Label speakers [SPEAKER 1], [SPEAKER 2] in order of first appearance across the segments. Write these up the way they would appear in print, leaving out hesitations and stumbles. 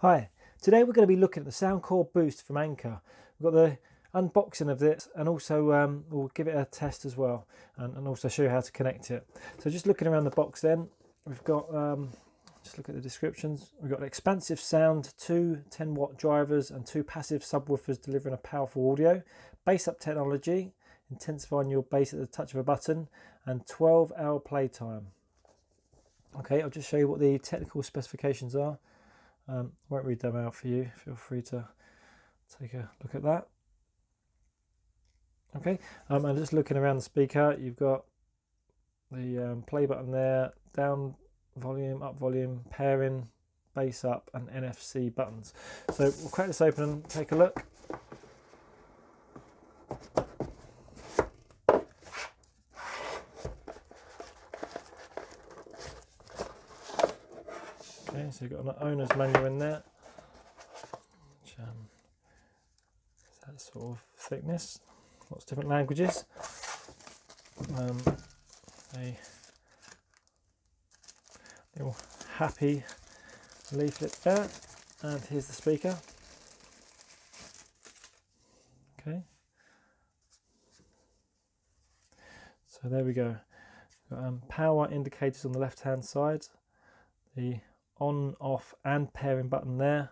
[SPEAKER 1] Hi, today we're going to be looking at the SoundCore Boost from Anker. We've got the unboxing of this and also we'll give it a test as well and also show you how to connect it. So just looking around the box then, we've got, just look at the descriptions, we've got expansive sound, two 10-watt drivers and two passive subwoofers delivering a powerful audio, bass up technology, intensifying your bass at the touch of a button, and 12-hour playtime. Okay, I'll just show you what the technical specifications are. Won't read them out for you, feel free to take a look at that. Okay, and just looking around the speaker, you've got the play button there, down volume, up volume, pairing, bass up and NFC buttons. So we'll crack this open and take a look. Okay, so you've got an owner's manual in there, which is that sort of thickness, lots of different languages. A little happy leaflet there, and here's the speaker. Okay, so there we go. Got, power indicators on the left hand side, the on, off and pairing button there,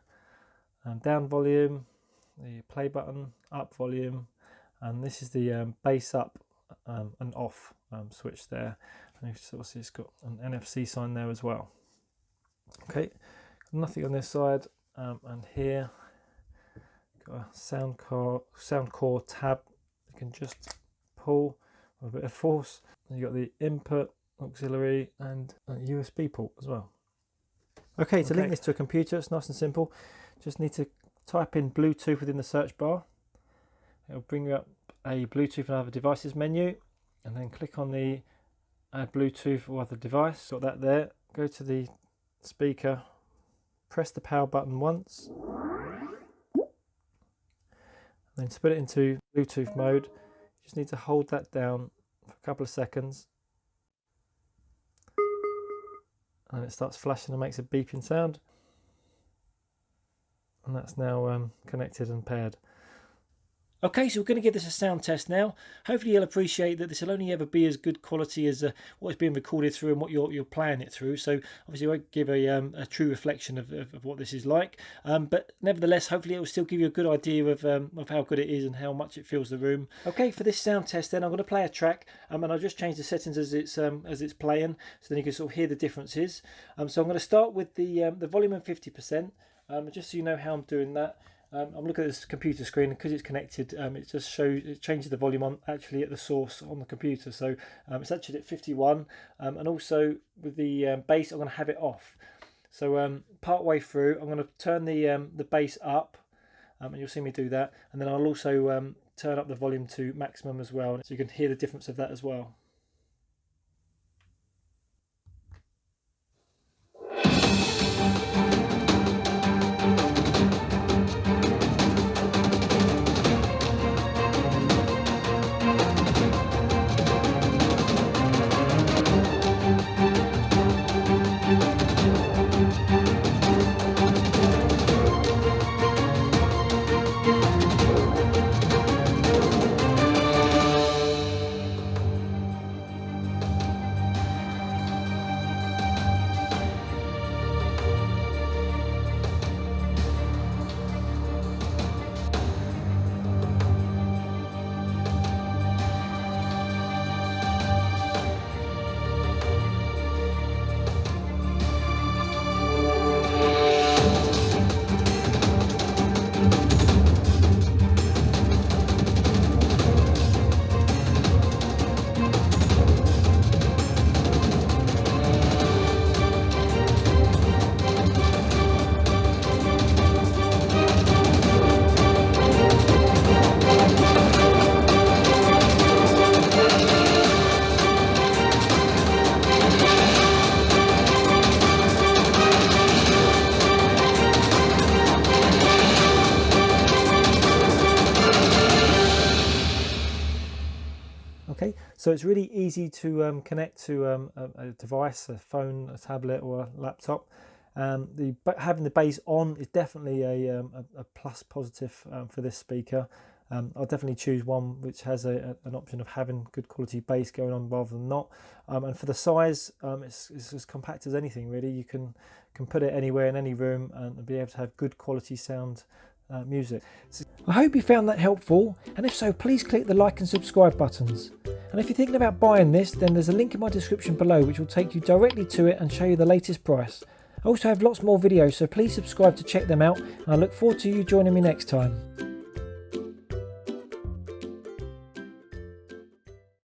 [SPEAKER 1] and down volume, the play button, up volume, and this is the bass up and off switch there, and you can sort of see it's got an NFC sign there as well. Okay, nothing on this side, and here got a SoundCore tab you can just pull with a bit of force. And you've got the input, auxiliary and a USB port as well. Okay, to link this to a computer, it's nice and simple. Just need to type in Bluetooth within the search bar. It'll bring you up a Bluetooth and other devices menu, and then click on the add Bluetooth or other device. Got that there. Go to the speaker, press the power button once, and then to put it into Bluetooth mode, you just need to hold that down for a couple of seconds. And it starts flashing and makes a beeping sound, and that's now connected and paired. Okay, so we're going to give this a sound test now. Hopefully you'll appreciate that this will only ever be as good quality as what is being recorded through and what you're playing it through. So obviously I won't give a true reflection of what this is like. But nevertheless, hopefully it will still give you a good idea of how good it is and how much it fills the room. Okay, for this sound test then I'm going to play a track and I'll just change the settings as it's playing, so then you can sort of hear the differences. So I'm going to start with the volume on 50%, just so you know how I'm doing that. I'm looking at this computer screen, because it's connected, it changes the volume on actually at the source on the computer. So it's actually at 51, and also with the bass I'm going to have it off. So part way through I'm going to turn the bass up, and you'll see me do that, and then I'll also turn up the volume to maximum as well, so you can hear the difference of that as well. Okay, so it's really easy to connect to a device, a phone, a tablet or a laptop, Having the bass on is definitely a plus positive for this speaker. I'll definitely choose one which has an option of having good quality bass going on rather than not. And for the size, it's as compact as anything really. You can put it anywhere in any room and be able to have good quality sound music. I hope you found that helpful, and if so, please click the like and subscribe buttons. And if you're thinking about buying this, then there's a link in my description below which will take you directly to it and show you the latest price. I also have lots more videos, so please subscribe to check them out, and I look forward to you joining me next time.